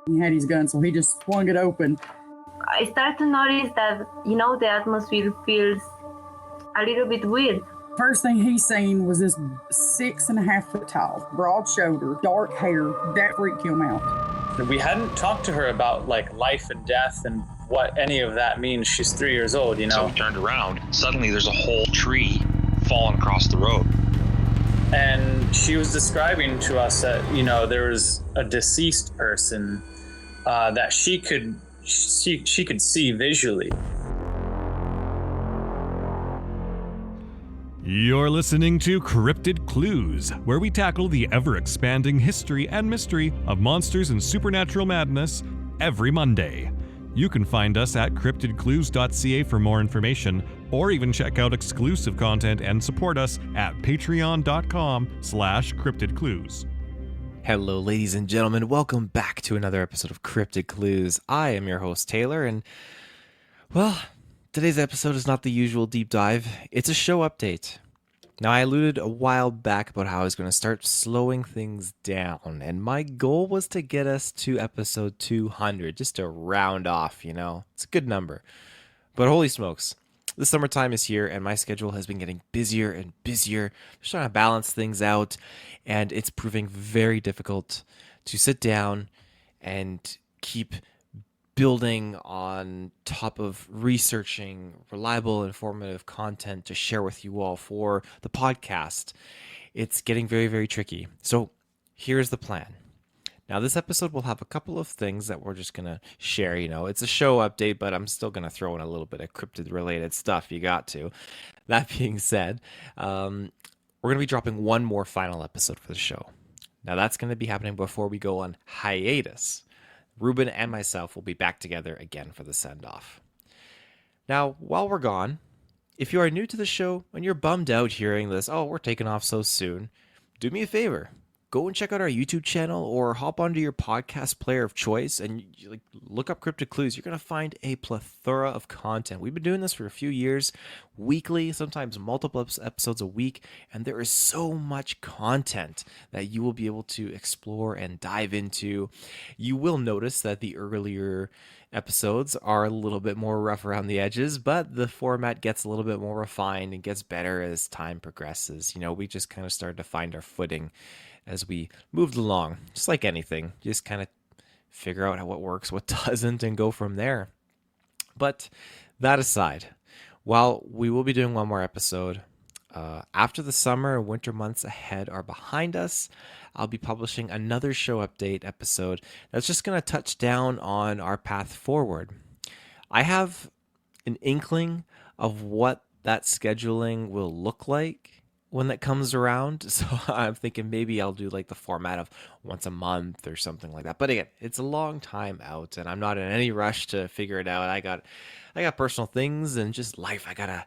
He had his gun, so he just swung it open. I start to notice that, the atmosphere feels a little bit weird. First thing he seen was this 6.5 foot tall, broad shoulder, dark hair. That freaked him out. We hadn't talked to her about like life and death and what any of that means. She's 3 years old, So we turned around. Suddenly there's a whole tree falling across the road. And she was describing to us that, there was a deceased person that she could see visually. You're listening to Cryptid Clues, where we tackle the ever-expanding history and mystery of monsters and supernatural madness every Monday. You can find us at CryptidClues.ca for more information, or even check out exclusive content and support us at patreon.com/CryptidClues. Hello, ladies and gentlemen. Welcome back to another episode of Cryptid Clues. I am your host, Taylor, and, well, today's episode is not the usual deep dive. It's a show update. Now, I alluded a while back about how I was going to start slowing things down, and my goal was to get us to episode 200, just to round off, It's a good number. But holy smokes, the summertime is here, and my schedule has been getting busier and busier. Just trying to balance things out, and it's proving very difficult to sit down and keep building on top of researching reliable, informative content to share with you all for the podcast. It's getting very, very tricky. So here's the plan. Now, this episode will have a couple of things that we're just going to share. It's a show update, but I'm still going to throw in a little bit of cryptid-related stuff. You got to. That being said, we're going to be dropping one more final episode for the show. Now, that's going to be happening before we go on hiatus. Reuben and myself will be back together again for the send-off. Now, while we're gone, if you are new to the show and you're bummed out hearing this, we're taking off so soon, do me a favor. Go and check out our YouTube channel or hop onto your podcast player of choice and look up Cryptid Clues. You're going to find a plethora of content. We've been doing this for a few years, weekly, sometimes multiple episodes a week, and there is so much content that you will be able to explore and dive into. You will notice that the earlier episodes are a little bit more rough around the edges, but the format gets a little bit more refined and gets better as time progresses. We just kind of started to find our footing as we moved along. Just like anything, you just kind of figure out what works, what doesn't, and go from there. But that aside, while we will be doing one more episode, after the summer and winter months ahead are behind us, I'll be publishing another show update episode that's just going to touch down on our path forward. I have an inkling of what that scheduling will look like when that comes around, so I'm thinking maybe I'll do like the format of once a month or something like that. But again, it's a long time out, and I'm not in any rush to figure it out. I got personal things and just life I gotta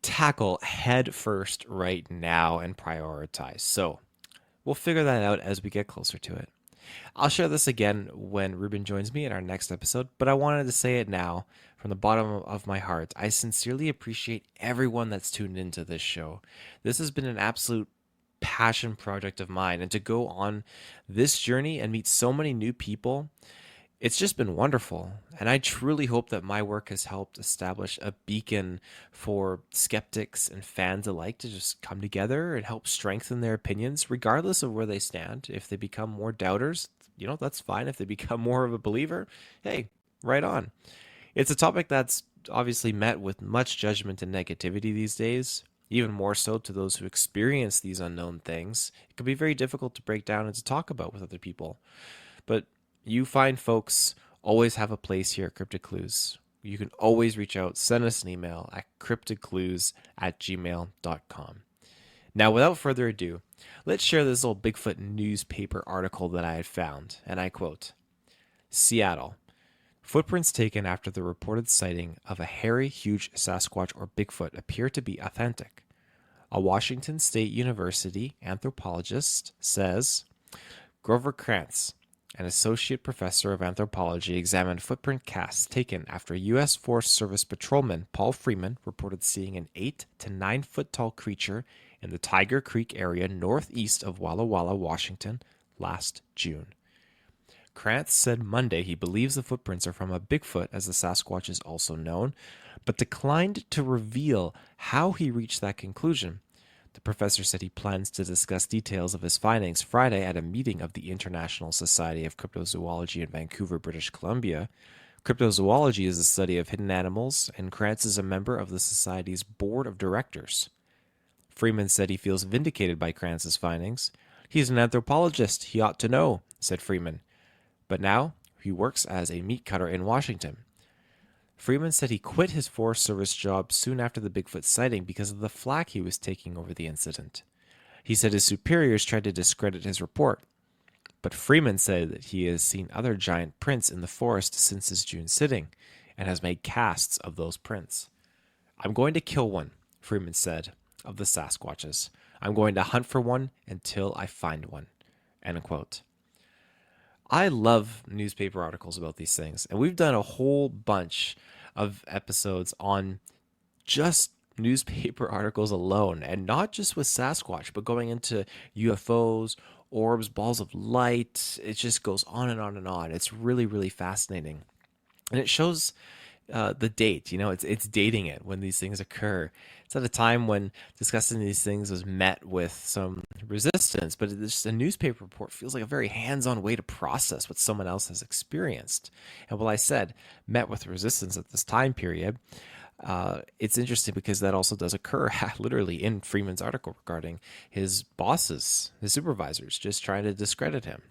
tackle head first right now and prioritize. So we'll figure that out as we get closer to it. I'll share this again when Reuben joins me in our next episode, but I wanted to say it now from the bottom of my heart. I sincerely appreciate everyone that's tuned into this show. This has been an absolute passion project of mine, and to go on this journey and meet so many new people, it's just been wonderful. And I truly hope that my work has helped establish a beacon for skeptics and fans alike to just come together and help strengthen their opinions, regardless of where they stand. If they become more doubters, that's fine. If they become more of a believer, hey, right on. It's a topic that's obviously met with much judgment and negativity these days, even more so to those who experience these unknown things. It can be very difficult to break down and to talk about with other people. But you fine folks always have a place here at Cryptid Clues. You can always reach out, send us an email at cryptidclues@gmail.com. Now, without further ado, let's share this little Bigfoot newspaper article that I had found, and I quote, Seattle. Footprints taken after the reported sighting of a hairy, huge Sasquatch or Bigfoot appear to be authentic. A Washington State University anthropologist says, Grover Krantz, an associate professor of anthropology, examined footprint casts taken after U.S. Forest Service patrolman Paul Freeman reported seeing an 8 to 9 foot tall creature in the Tiger Creek area northeast of Walla Walla, Washington, last June. Krantz said Monday he believes the footprints are from a Bigfoot, as the Sasquatch is also known, but declined to reveal how he reached that conclusion. The professor said he plans to discuss details of his findings Friday at a meeting of the International Society of Cryptozoology in Vancouver, British Columbia. Cryptozoology is the study of hidden animals, and Krantz is a member of the Society's board of directors. Freeman said he feels vindicated by Krantz's findings. He's an anthropologist. He ought to know, said Freeman. But now he works as a meat cutter in Washington. Freeman said he quit his Forest Service job soon after the Bigfoot sighting because of the flack he was taking over the incident. He said his superiors tried to discredit his report. But Freeman said that he has seen other giant prints in the forest since his June sitting and has made casts of those prints. I'm going to kill one, Freeman said, of the Sasquatches. I'm going to hunt for one until I find one. End quote. I love newspaper articles about these things, and we've done a whole bunch of episodes on just newspaper articles alone, and not just with Sasquatch, but going into UFOs, orbs, balls of light. It just goes on and on and on. It's really, really fascinating. And it shows the date, it's dating it when these things occur. It's at a time when discussing these things was met with some resistance, but it's a newspaper report feels like a very hands-on way to process what someone else has experienced. And while I said met with resistance at this time period, it's interesting because that also does occur literally in Freeman's article regarding his bosses, his supervisors, just trying to discredit him.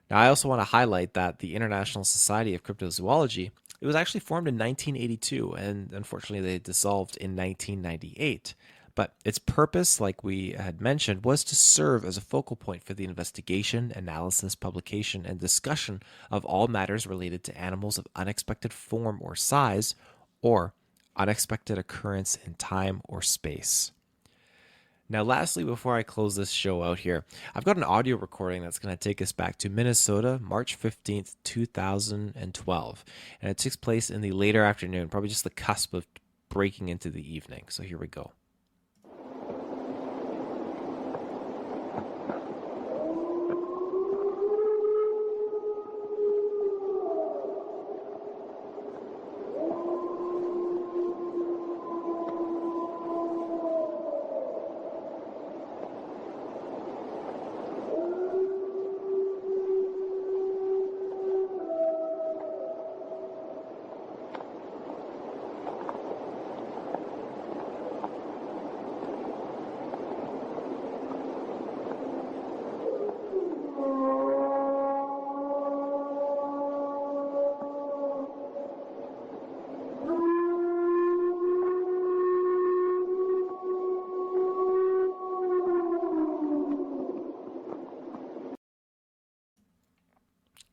Now, I also want to highlight that the International Society of Cryptozoology, it was actually formed in 1982, and unfortunately they dissolved in 1998. But its purpose, like we had mentioned, was to serve as a focal point for the investigation, analysis, publication, and discussion of all matters related to animals of unexpected form or size, or unexpected occurrence in time or space. Now, lastly, before I close this show out here, I've got an audio recording that's going to take us back to Minnesota, March 15th, 2012. And it takes place in the later afternoon, probably just the cusp of breaking into the evening. So here we go.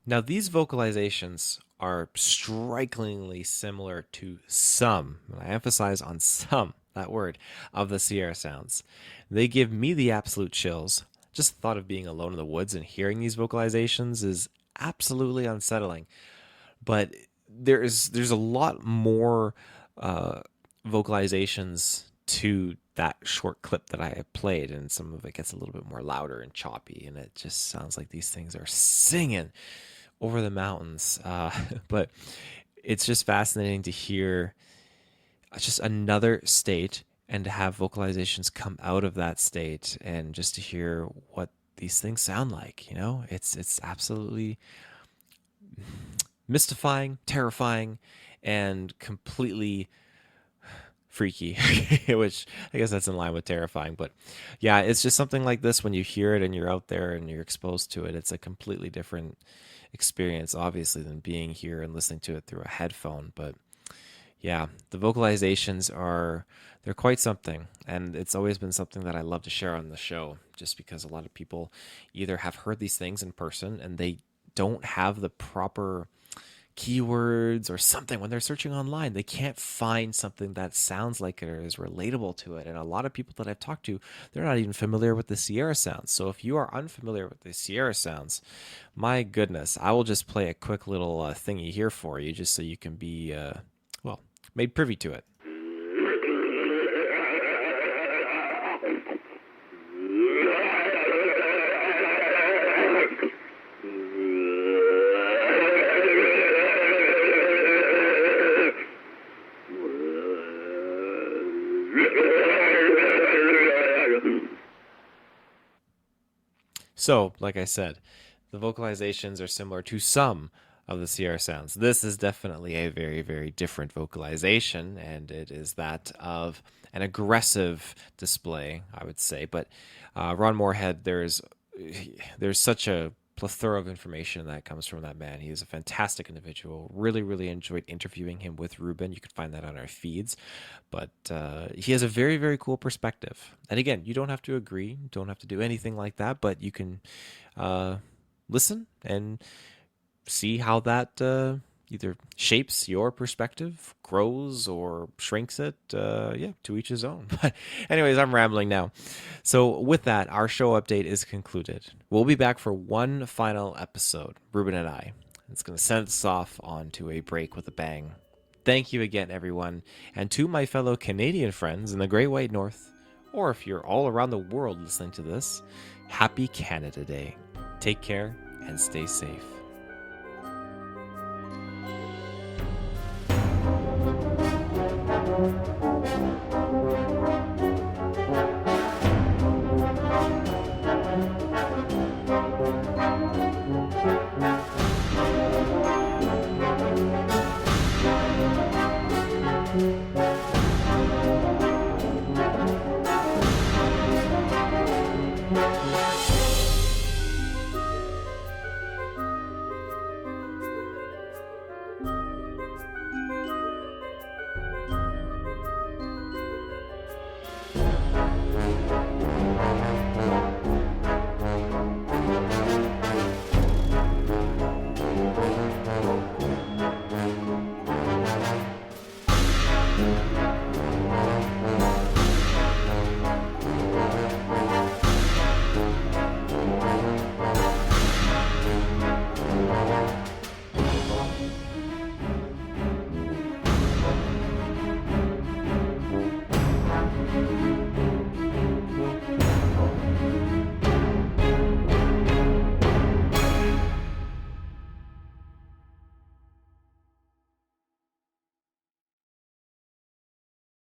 Now, these vocalizations are strikingly similar to some, and I emphasize on some, that word, of the Sierra sounds. They give me the absolute chills. Just the thought of being alone in the woods and hearing these vocalizations is absolutely unsettling. But there's a lot more vocalizations to that short clip that I played, and some of it gets a little bit more louder and choppy, and it just sounds like these things are singing over the mountains. But it's just fascinating to hear just another state and to have vocalizations come out of that state, and just to hear what these things sound like. It's absolutely mystifying, terrifying, and completely freaky, which I guess that's in line with terrifying. But yeah, it's just something like this, when you hear it and you're out there and you're exposed to it, it's a completely different experience, obviously, than being here and listening to it through a headphone. But yeah, the vocalizations they're quite something, and it's always been something that I love to share on the show, just because a lot of people either have heard these things in person and they don't have the proper keywords or something when they're searching online. They can't find something that sounds like it or is relatable to it. And a lot of people that I've talked to, they're not even familiar with the Sierra sounds. So if you are unfamiliar with the Sierra sounds, my goodness, I will just play a quick little thingy here for you, just so you can be made privy to it. So, like I said, the vocalizations are similar to some of the Sierra sounds. This is definitely a very, very different vocalization, and it is that of an aggressive display, I would say. But Ron Moorhead, there's such a plethora of information that comes from that man. He is a fantastic individual. Really, really enjoyed interviewing him with Reuben. You can find that on our feeds. But he has a very, very cool perspective. And again, you don't have to agree, don't have to do anything like that, but you can listen and see how that either shapes your perspective, grows, or shrinks it. To each his own. But anyways, I'm rambling now. So with that, our show update is concluded. We'll be back for one final episode, Reuben and I. It's going to send us off onto a break with a bang. Thank you again, everyone. And to my fellow Canadian friends in the Great White North, or if you're all around the world listening to this, happy Canada Day. Take care and stay safe. Thank you.